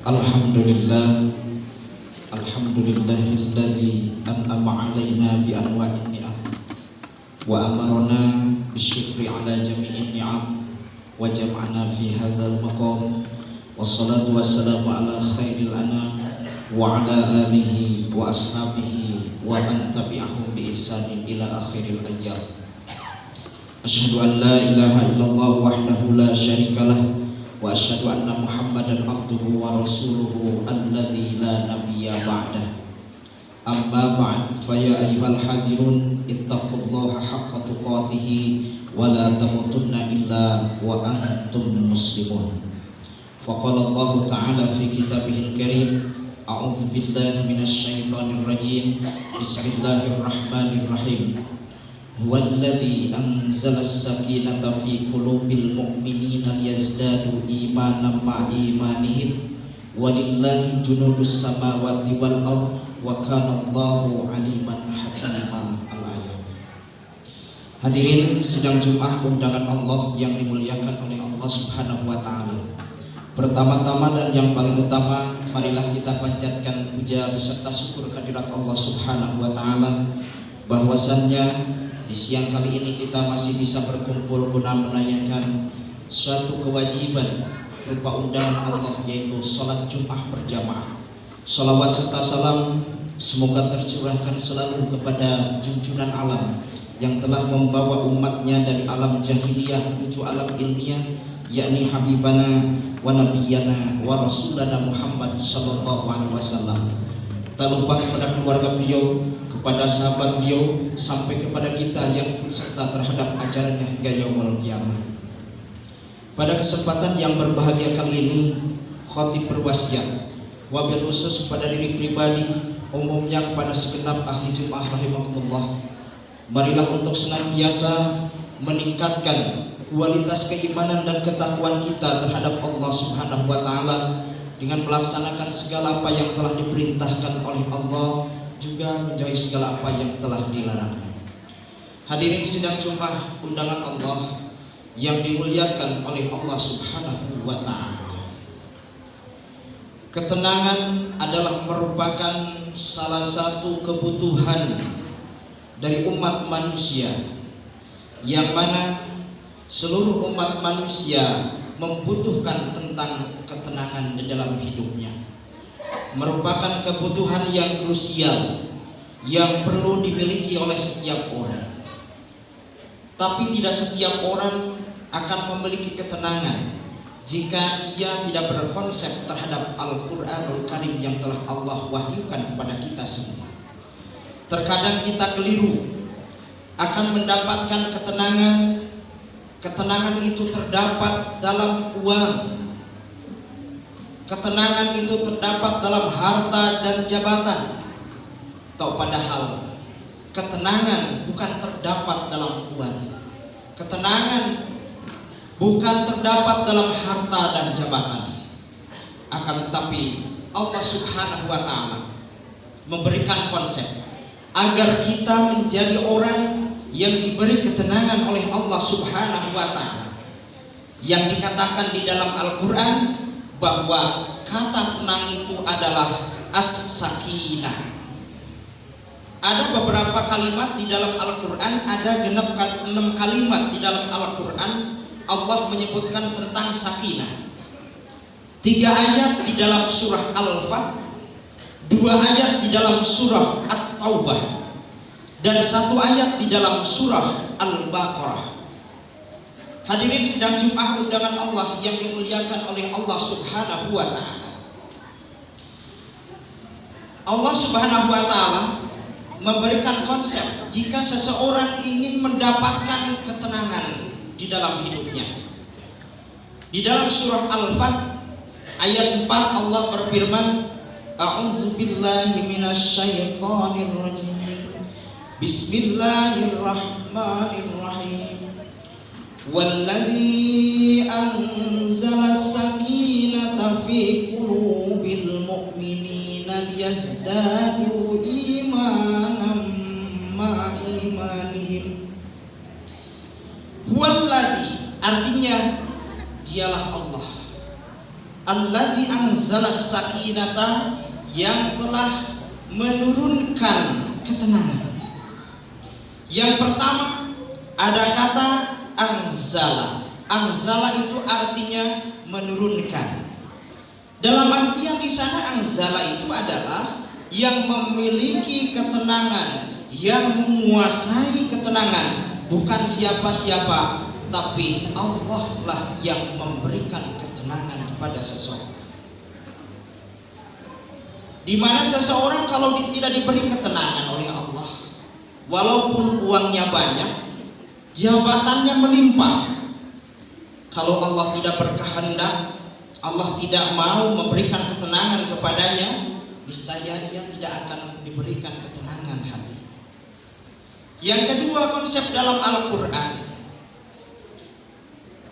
Alhamdulillah, alhamdulillahilladzi an'ama 'alaina bi anwa'in ni'am wa amarna bisyukri 'ala jami'in ni'am wa jam'ana fi hadzal maqam. Wassalatu wassalamu ala khairil anam wa ala alihi wa ashabihi wa man tabi'ahum bi ihsanin ila akhiril ayyam. Asyhadu an la ilaha illallah wahdahu la syarikalah wa asyhadu anna Muhammadan abduhu wa rasuluhu alladzi la nabiyya ba'dah. Amma ba'd, fa ya ayyuhal hadirun ittaqullaha haqqa tuqatih wa la tamutunna illa wa antum muslimun. Faqala Allah ta'ala fi kitabihil karim, a'udzu billahi minasy syaithanir rajim. Bismillahirrahmanirrahim. Huwallazi anzalas sakinata fi qulubil mu'minina liyazdadu imanan ma'a imanihim walillahi junudus samawati wal ardh wa kana Allahu aliman hakima. Al-ayat. Hadirin sidang Jumat undangan Allah yang dimuliakan oleh Allah Subhanahu wa taala. Pertama-tama dan yang paling utama, marilah kita panjatkan puja beserta syukur kehadirat Allah Subhanahu wa taala bahwasannya di siang kali ini kita masih bisa berkumpul guna menayangkan suatu kewajiban berupa undangan Allah, yaitu sholat Jumat berjamaah. Sholawat serta salam semoga tercurahkan selalu kepada junjungan alam yang telah membawa umatnya dari alam jahiliyah menuju alam ilmiah, yakni habibana wa nabiyana wa rasulana Muhammad sallallahu alaihi wasallam. Tak lupa kepada keluarga beliau, kepada sahabat beliau, sampai kepada kita yang ikut serta terhadap ajarannya hingga yaumul qiyamah. Pada kesempatan yang berbahagia kali ini, khatib berwasiat wabil khusus pada diri pribadi, umumnya kepada segenap ahli Jumat rahimakumullah, marilah untuk senantiasa meningkatkan kualitas keimanan dan ketakwaan kita terhadap Allah Subhanahu wa taala dengan melaksanakan segala apa yang telah diperintahkan oleh Allah, juga menjauhi segala apa yang telah dilarangnya. Hadirin sidang Jumat undangan Allah yang dimuliakan oleh Allah Subhanahu wa taala. Ketenangan adalah merupakan salah satu kebutuhan dari umat manusia, yang mana seluruh umat manusia membutuhkan tentang ketenangan di dalam hidupnya. Merupakan kebutuhan yang krusial yang perlu dimiliki oleh setiap orang. Tapi tidak setiap orang akan memiliki ketenangan jika ia tidak berkonsep terhadap Al-Qur'anul Karim yang telah Allah wahyukan kepada kita semua. Terkadang kita keliru akan mendapatkan ketenangan. Ketenangan itu terdapat dalam uang. Ketenangan itu terdapat dalam harta dan jabatan. Atau padahal ketenangan bukan terdapat dalam uang. Ketenangan bukan terdapat dalam harta dan jabatan. Akan tetapi Allah Subhanahu wa taala memberikan konsep agar kita menjadi orang yang diberi ketenangan oleh Allah Subhanahu wa taala. Yang dikatakan di dalam Al-Qur'an bahwa kata tenang itu adalah as-sakinah. Ada beberapa kalimat di dalam Al-Qur'an, ada genap 6 kalimat di dalam Al-Qur'an Allah menyebutkan tentang sakinah. 3 ayat di dalam surah Al-Fat, 2 ayat di dalam surah At-Taubah, dan 1 ayat di dalam surah Al-Baqarah. Hadirin sidang Jumat undangan Allah yang dimuliakan oleh Allah Subhanahu wa taala. Allah Subhanahu wa taala memberikan konsep jika seseorang ingin mendapatkan ketenangan di dalam hidupnya. Di dalam surah Al-Fat ayat 4 Allah berfirman, a'udzu billahi minasy syaithanir rajim. Bismillahirrahmanirrahim. Walladzi anzalas sakinata fi qulubil mu'minina liyazdadu imanan ma'a imanihim. Huwallazi artinya dialah Allah. Allazi anzalas sakinata, yang telah menurunkan ketenangan. Yang pertama ada kata anzala. Anzala itu artinya menurunkan. Dalam artian di sana anzala itu adalah yang memiliki ketenangan, yang menguasai ketenangan, bukan siapa-siapa, tapi Allah lah yang memberikan ketenangan kepada seseorang. Di mana seseorang kalau tidak diberi ketenangan oleh Allah, walaupun uangnya banyak, jabatannya melimpah, kalau Allah tidak berkehendak, Allah tidak mau memberikan ketenangan kepadanya, niscaya ia tidak akan diberikan ketenangan hati. Yang kedua, konsep dalam Al-Quran,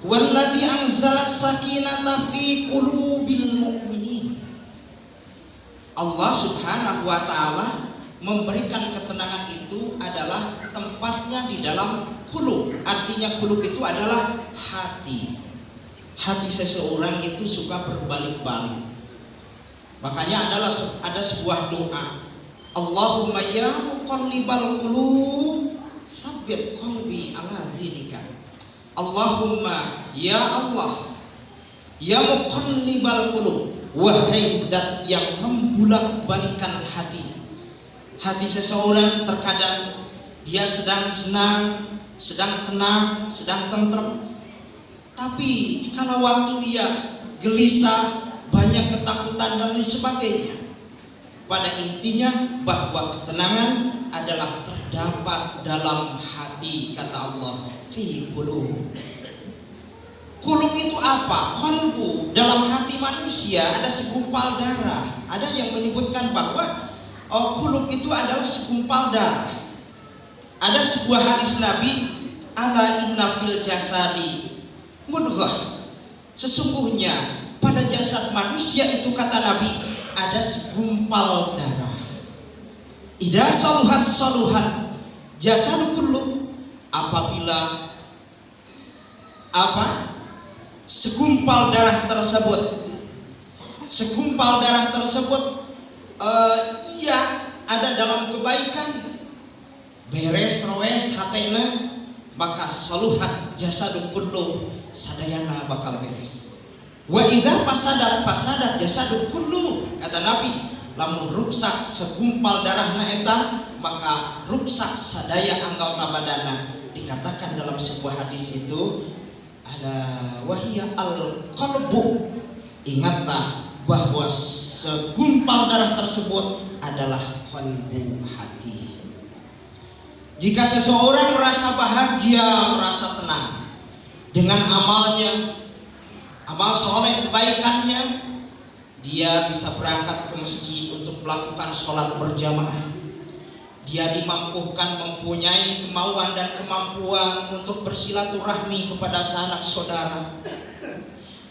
walladzi anzalas sakinata fi qulubil mu'minin. Allah Subhanahu wa taala memberikan ketenangan itu adalah tempatnya di dalam qulub. Artinya qulub itu adalah hati. Hati seseorang itu suka berbalik-balik. Makanya ada sebuah doa, Allahumma ya muqallibal qulub tsabbit qalbi ala dinika. Allahumma ya Allah, ya muqallibal qulub, wahai zat yang membolak-balikkan hati. Hati seseorang terkadang dia sedang senang, sedang tenang, sedang tentrem. Tapi kalau waktu dia gelisah, banyak ketakutan dan lain sebagainya, pada intinya bahwa ketenangan adalah terdapat dalam hati, kata Allah, fi qulub. Qulub itu apa? Qalbu. Dalam hati manusia ada segumpal darah. Ada yang menyebutkan bahwa qulub itu adalah segumpal darah. Ada sebuah hadis Nabi, ala inna fil jasadi mudghah. Sesungguhnya pada jasad manusia itu, kata Nabi, ada segumpal darah. Idza saluhat jasadu kullu. Apabila segumpal darah tersebut ia ada dalam kebaikan, beres roes hatena, maka saluhat jasadu kullu, sadayana bakal beres. Wa idza fasadat jasadu kullu, kata Nabi, lamun ruksak segumpal darahna eta, maka ruksak sadaya anggota badana. Dikatakan dalam sebuah hadis itu ada wahia al-qalbu. Ingatlah bahwa segumpal darah tersebut adalah qalbu, hati. Jika seseorang merasa bahagia, merasa tenang dengan amalnya, amal soleh kebaikannya, dia bisa berangkat ke masjid untuk melakukan sholat berjamaah. Dia dimampukan, mempunyai kemauan dan kemampuan untuk bersilaturahmi kepada sanak saudara.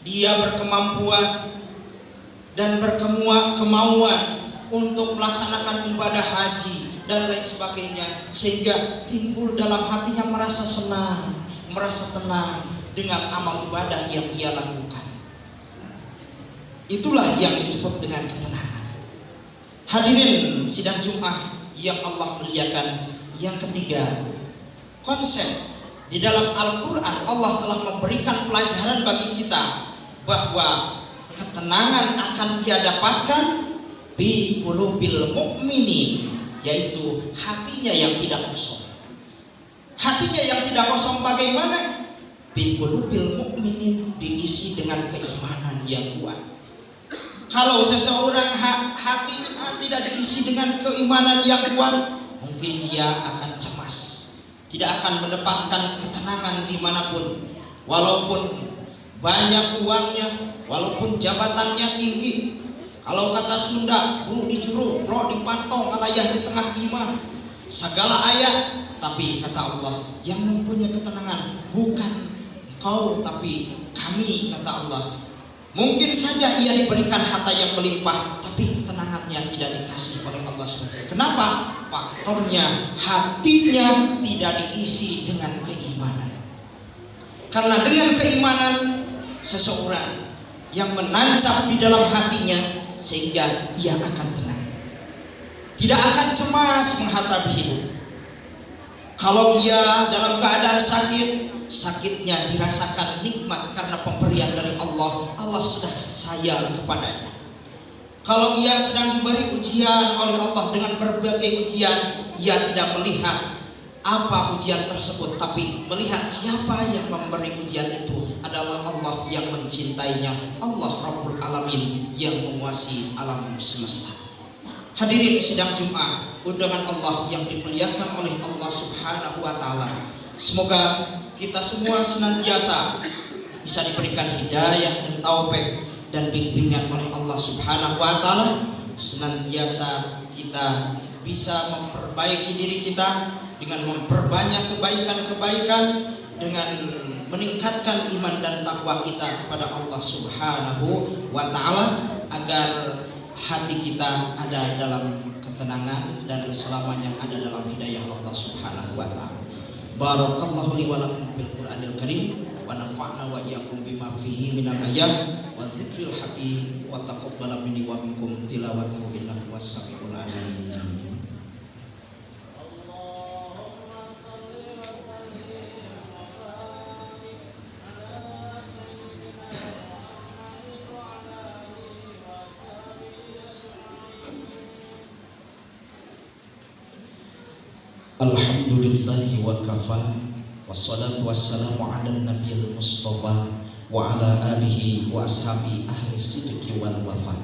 Dia berkemampuan dan kemauan untuk melaksanakan ibadah haji dan lain sebagainya, sehingga timbul dalam hatinya merasa senang, merasa tenang dengan amal ibadah yang ia lakukan. Itulah yang disebut dengan ketenangan. Hadirin sidang Jumat yang Allah muliakan, yang ketiga, konsep di dalam Al-Quran, Allah telah memberikan pelajaran bagi kita bahwa ketenangan akan ia dapatkan bi qulubil mu'minin, yaitu hatinya yang tidak kosong. Hatinya yang tidak kosong bagaimana? Bi qulubil mu'minin, diisi dengan keimanan yang kuat. Kalau seseorang hatinya tidak diisi dengan keimanan yang kuat, mungkin dia akan cemas, tidak akan mendapatkan ketenangan dimanapun. Walaupun banyak uangnya, walaupun jabatannya tinggi, kalau kata Sunda, buru dicuru, roh dipantong, alayah di tengah imah, segala ayat. Tapi kata Allah, yang mempunyai ketenangan bukan kau, tapi kami, kata Allah. Mungkin saja ia diberikan harta yang melimpah, tapi ketenangannya tidak dikasih oleh Allah SWT. Kenapa? Faktornya hatinya tidak diisi dengan keimanan. Karena dengan keimanan seseorang yang menancap di dalam hatinya sehingga ia akan tenang, tidak akan cemas menghadapi hidup. Kalau ia dalam keadaan sakit, sakitnya dirasakan nikmat karena pemberian dari Allah. Allah sudah sayang kepadanya. Kalau ia sedang diberi ujian oleh Allah dengan berbagai ujian, ia tidak melihat apa ujian tersebut, tapi melihat siapa yang memberi ujian itu adalah Allah yang mencintainya, Allah Rabbul Alamin yang menguasai alam semesta. Hadirin sidang Jumat, undangan Allah yang dimuliakan oleh Allah Subhanahu wa taala. Semoga kita semua senantiasa bisa diberikan hidayah dan taufik dan bimbingan oleh Allah Subhanahu wa taala. Senantiasa kita bisa memperbaiki diri kita dengan memperbanyak kebaikan-kebaikan, dengan meningkatkan iman dan takwa kita kepada Allah Subhanahu wa taala, agar hati kita ada dalam ketenangan dan selamanya ada dalam hidayah Allah Subhanahu wa taala. Barakallahu li wa lakum bil Qur'anil Karim wa nafa'na wa iyyakum bima fihi minal ayat wa dzikril hakim wa taqabbala minni wa minkum tilawatahu innahu was-sami'ul 'alim. Alhamdulillahi wa kafa, wassalatu wassalamu ala nabiyil mustafa wa ala alihi wa ashabi ahli sidqi wal wafa.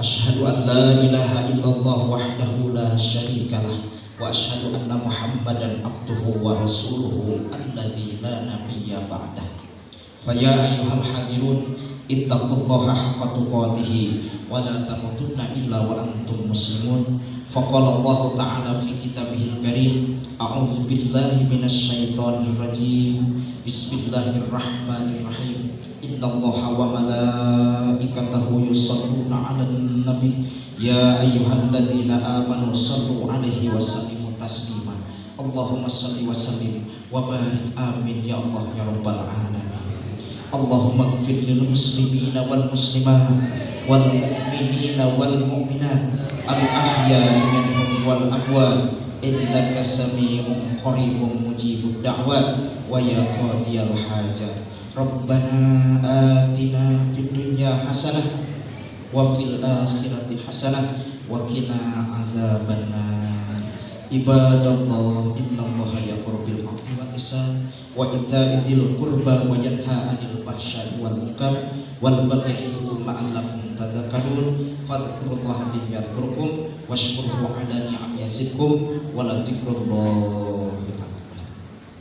Ashhadu an la ilaha illallah wahdahu la syarikalah wa ashhadu anna muhammadan abduhu wa rasuluhu alladzi la nabiyya ba'dah. Faya ayyuhal hadirun ittaqullaha haqqa tuqatih wa la tamutunna illa wa antum muslimun. Faqala Allah Ta'ala fi kitabihil karim, a'udzu billahi minasy syaithanir rajim. Bismillahirrahmanirrahim. Innallaha wa malaikatahu yusholluna 'alan nabi ya ayyuhalladzina amanu shallu 'alaihi wa sallimu taslima. Allahumma shalli wa sallim wa barik amin ya Allah ya rabbal alamin. Allahumma ighfir lil muslimina wal muslimat wal mu'minina wal mu'minat al-ahya'i minhum wal amwat innaka sami'un qaribun mujibud da'wat wa ya qadiyal hajat. Rabbana atina fid dunya hasanah wa fil akhirati hasanah wa qina azabannar. Ibadallah, innallaha ya'muru bil 'adli wal ihsan wa ita'i dzil qurba wa yanha 'anil fahsya'i wal munkar wal baghi ya'idhukum la'allakum tadhakkarun. Fadhkurullaha yadhkurkum washkuruhu 'ala ni'amihi yazidkum wa la dzikrullahi